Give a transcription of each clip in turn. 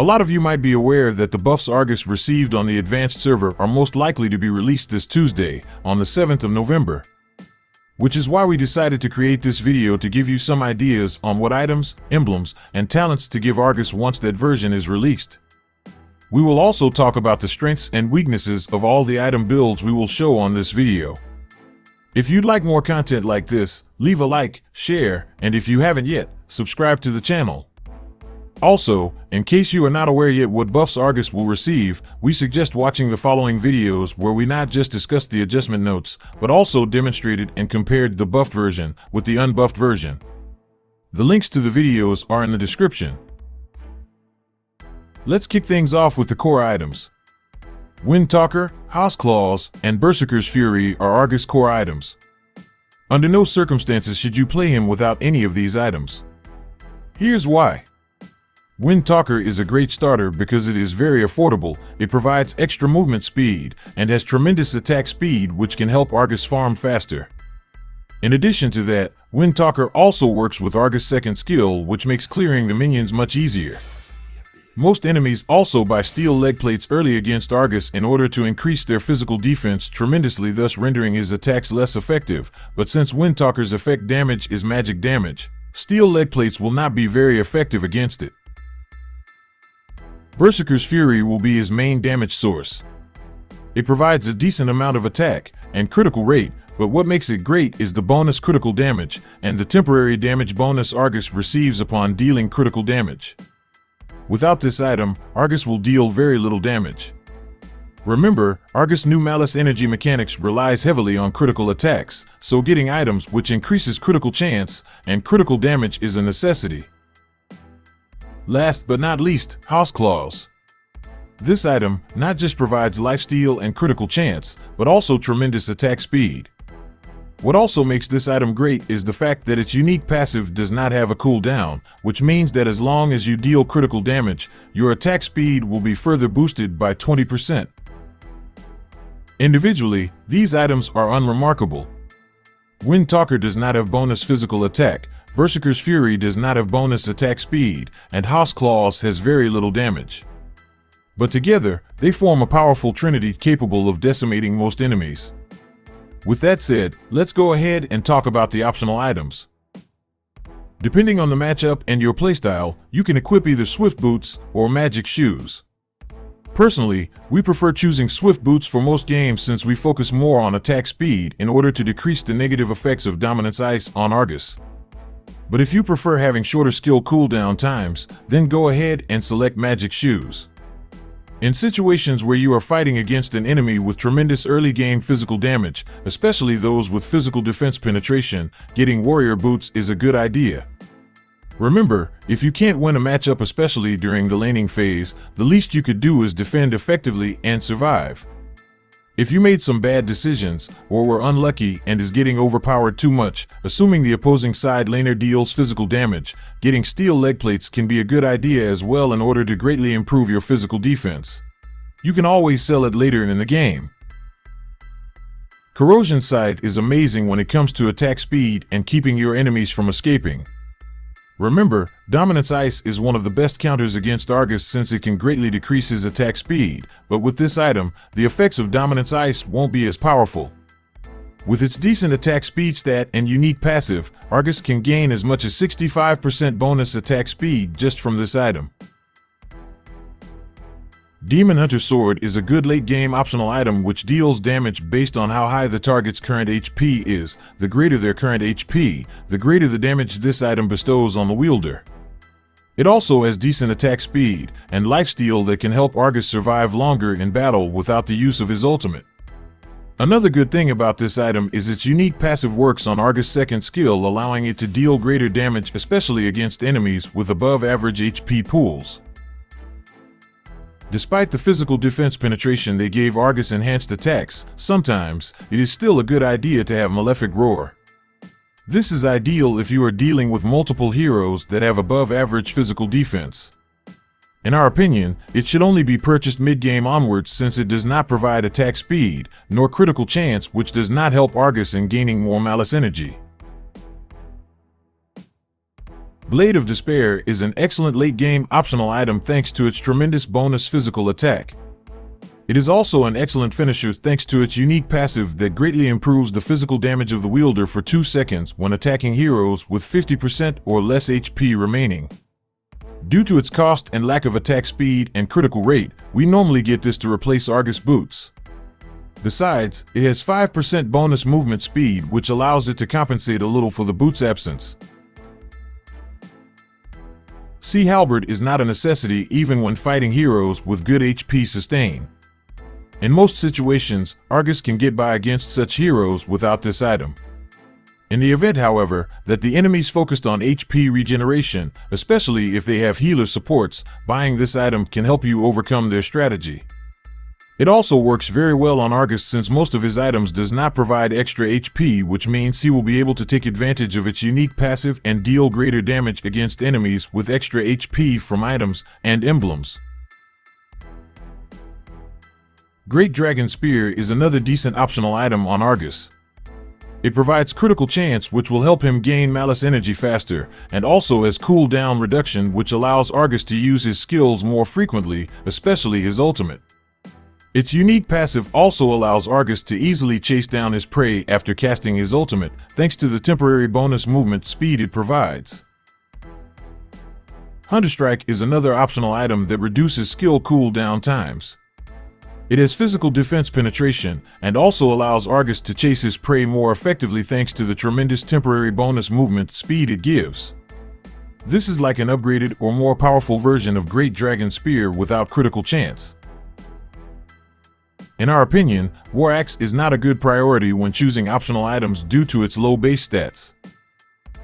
A lot of you might be aware that the buffs Argus received on the advanced server are most likely to be released this Tuesday, on the 7th of November. Which is why we decided to create this video to give you some ideas on what items, emblems, and talents to give Argus once that version is released. We will also talk about the strengths and weaknesses of all the item builds we will show on this video. If you'd like more content like this, leave a like, share, and if you haven't yet, subscribe to the channel. Also, in case you are not aware yet what buffs Argus will receive, we suggest watching the following videos where we not just discussed the adjustment notes, but also demonstrated and compared the buffed version with the unbuffed version. The links to the videos are in the description. Let's kick things off with the core items. Windtalker, House Claws, and Berserker's Fury are Argus core items. Under no circumstances should you play him without any of these items. Here's why. Windtalker is a great starter because it is very affordable, it provides extra movement speed, and has tremendous attack speed which can help Argus farm faster. In addition to that, Windtalker also works with Argus' second skill, which makes clearing the minions much easier. Most enemies also buy steel leg plates early against Argus in order to increase their physical defense tremendously, thus rendering his attacks less effective, but since Windtalker's effect damage is magic damage, steel leg plates will not be very effective against it. Berserker's Fury will be his main damage source. It provides a decent amount of attack and critical rate, but what makes it great is the bonus critical damage and the temporary damage bonus Argus receives upon dealing critical damage. Without this item, Argus will deal very little damage. Remember, Argus' new Malice energy mechanics relies heavily on critical attacks, so getting items which increases critical chance and critical damage is a necessity. Last but not least, House Claws. This item not just provides lifesteal and critical chance, but also tremendous attack speed. What also makes this item great is the fact that its unique passive does not have a cooldown, which means that as long as you deal critical damage, your attack speed will be further boosted by 20%. Individually, these items are unremarkable. Windtalker does not have bonus physical attack, Berserker's Fury does not have bonus attack speed, and House Claws has very little damage. But together, they form a powerful trinity capable of decimating most enemies. With that said, let's go ahead and talk about the optional items. Depending on the matchup and your playstyle, you can equip either Swift Boots or Magic Shoes. Personally, we prefer choosing Swift Boots for most games since we focus more on attack speed in order to decrease the negative effects of Dominance Ice on Argus. But if you prefer having shorter skill cooldown times, then go ahead and select Magic Shoes. In situations where you are fighting against an enemy with tremendous early game physical damage, especially those with physical defense penetration, getting Warrior Boots is a good idea. Remember, if you can't win a matchup, especially during the laning phase, the least you could do is defend effectively and survive. If you made some bad decisions, or were unlucky and is getting overpowered too much, assuming the opposing side laner deals physical damage, getting steel leg plates can be a good idea as well in order to greatly improve your physical defense. You can always sell it later in the game. Corrosion Scythe is amazing when it comes to attack speed and keeping your enemies from escaping. Remember, Dominance Ice is one of the best counters against Argus since it can greatly decrease his attack speed, but with this item, the effects of Dominance Ice won't be as powerful. With its decent attack speed stat and unique passive, Argus can gain as much as 65% bonus attack speed just from this item. Demon Hunter Sword is a good late-game optional item which deals damage based on how high the target's current HP is. The greater their current HP, the greater the damage this item bestows on the wielder. It also has decent attack speed and lifesteal that can help Argus survive longer in battle without the use of his ultimate. Another good thing about this item is its unique passive works on Argus' second skill, allowing it to deal greater damage especially against enemies with above average HP pools. Despite the physical defense penetration they gave Argus enhanced attacks, sometimes it is still a good idea to have Malefic Roar. This is ideal if you are dealing with multiple heroes that have above average physical defense. In our opinion, it should only be purchased mid-game onwards since it does not provide attack speed, nor critical chance, which does not help Argus in gaining more Malice energy. Blade of Despair is an excellent late-game optional item thanks to its tremendous bonus physical attack. It is also an excellent finisher thanks to its unique passive that greatly improves the physical damage of the wielder for 2 seconds when attacking heroes with 50% or less HP remaining. Due to its cost and lack of attack speed and critical rate, we normally get this to replace Argus boots. Besides, it has 5% bonus movement speed, which allows it to compensate a little for the boot's absence. Sea Halberd is not a necessity even when fighting heroes with good HP sustain. In most situations, Argus can get by against such heroes without this item. In the event, however, that the enemy's focused on HP regeneration, especially if they have healer supports, buying this item can help you overcome their strategy. It also works very well on Argus since most of his items does not provide extra HP, which means he will be able to take advantage of its unique passive and deal greater damage against enemies with extra HP from items and emblems. Great Dragon Spear is another decent optional item on Argus. It provides critical chance, which will help him gain Malice energy faster, and also has cooldown reduction, which allows Argus to use his skills more frequently, especially his ultimate. Its unique passive also allows Argus to easily chase down his prey after casting his ultimate, thanks to the temporary bonus movement speed it provides. Hunter Strike is another optional item that reduces skill cooldown times. It has physical defense penetration and also allows Argus to chase his prey more effectively thanks to the tremendous temporary bonus movement speed it gives. This is like an upgraded or more powerful version of Great Dragon Spear without critical chance. In our opinion, War Axe is not a good priority when choosing optional items due to its low base stats.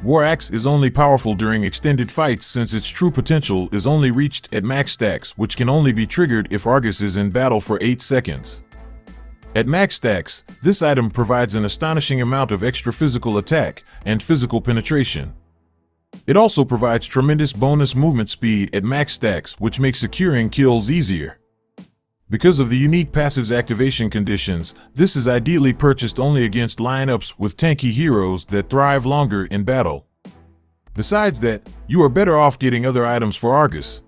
War Axe is only powerful during extended fights since its true potential is only reached at max stacks, which can only be triggered if Argus is in battle for 8 seconds. At max stacks, this item provides an astonishing amount of extra physical attack and physical penetration. It also provides tremendous bonus movement speed at max stacks, which makes securing kills easier. Because of the unique passive's activation conditions, this is ideally purchased only against lineups with tanky heroes that thrive longer in battle. Besides that, you are better off getting other items for Argus.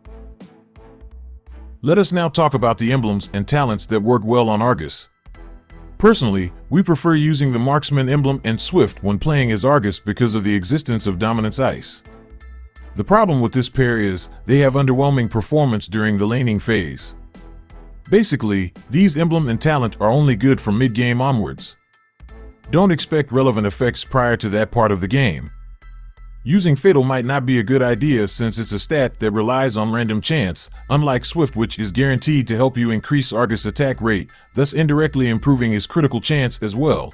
Let us now talk about the emblems and talents that work well on Argus. Personally, we prefer using the Marksman emblem and Swift when playing as Argus because of the existence of Dominance Ice. The problem with this pair is, they have underwhelming performance during the laning phase. Basically, these emblem and talent are only good from mid-game onwards. Don't expect relevant effects prior to that part of the game. Using Fatal might not be a good idea since it's a stat that relies on random chance, unlike Swift, which is guaranteed to help you increase Argus' attack rate, thus indirectly improving his critical chance as well.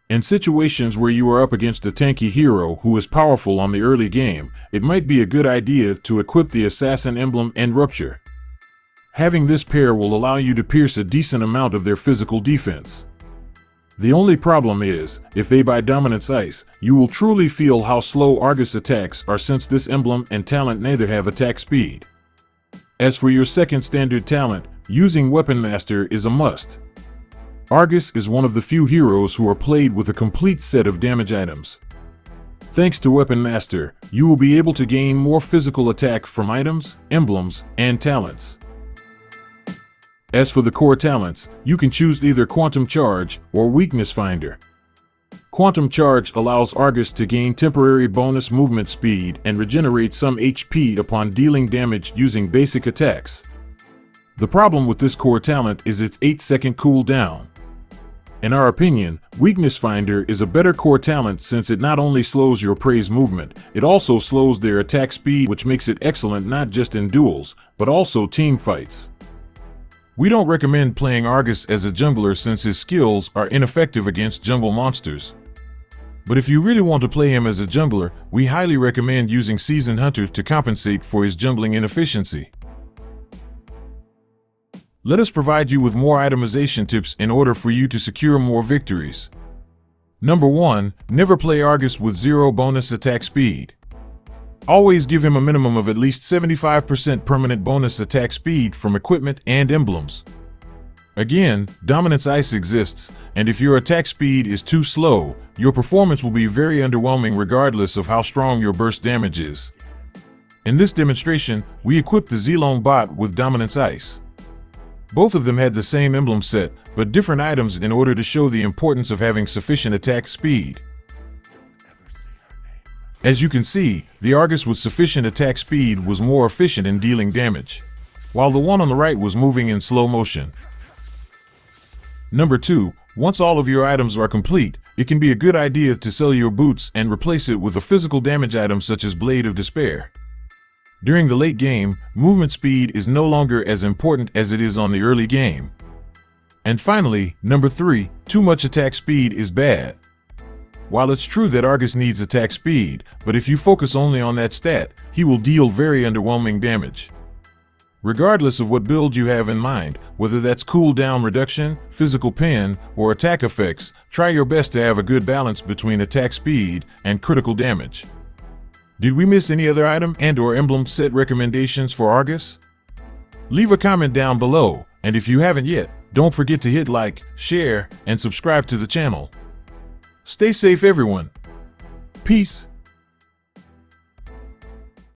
In situations where you are up against a tanky hero who is powerful on the early game, it might be a good idea to equip the Assassin emblem and Rupture. Having this pair will allow you to pierce a decent amount of their physical defense. The only problem is, if they buy Dominance Ice, you will truly feel how slow Argus attacks are since this emblem and talent neither have attack speed. As for your second standard talent, using Weapon Master is a must. Argus is one of the few heroes who are played with a complete set of damage items. Thanks to Weapon Master, you will be able to gain more physical attack from items, emblems, and talents. As for the core talents, you can choose either Quantum Charge or Weakness Finder. Quantum Charge allows Argus to gain temporary bonus movement speed and regenerate some HP upon dealing damage using basic attacks. The problem with this core talent is its 8-second cooldown. In our opinion, Weakness Finder is a better core talent since it not only slows your prey's movement, it also slows their attack speed, which makes it excellent not just in duels, but also team fights. We don't recommend playing Argus as a jungler since his skills are ineffective against jungle monsters. But if you really want to play him as a jungler, we highly recommend using Seasoned Hunter to compensate for his jungling inefficiency. Let us provide you with more itemization tips in order for you to secure more victories. Number 1. Never play Argus with 0 bonus attack speed. Always give him a minimum of at least 75% permanent bonus attack speed from equipment and emblems. Again, Dominance Ice exists, and if your attack speed is too slow, your performance will be very underwhelming regardless of how strong your burst damage is. In this demonstration, we equipped the Zilong bot with Dominance Ice. Both of them had the same emblem set, but different items in order to show the importance of having sufficient attack speed. As you can see, the Argus with sufficient attack speed was more efficient in dealing damage, while the one on the right was moving in slow motion. Number 2, once all of your items are complete, it can be a good idea to sell your boots and replace it with a physical damage item such as Blade of Despair. During the late game, movement speed is no longer as important as it is on the early game. And finally, number 3, too much attack speed is bad. While it's true that Argus needs attack speed, but if you focus only on that stat, he will deal very underwhelming damage. Regardless of what build you have in mind, whether that's cooldown reduction, physical pen, or attack effects, try your best to have a good balance between attack speed and critical damage. Did we miss any other item and/or emblem set recommendations for Argus? Leave a comment down below, and if you haven't yet, don't forget to hit like, share, and subscribe to the channel. Stay safe, everyone. Peace.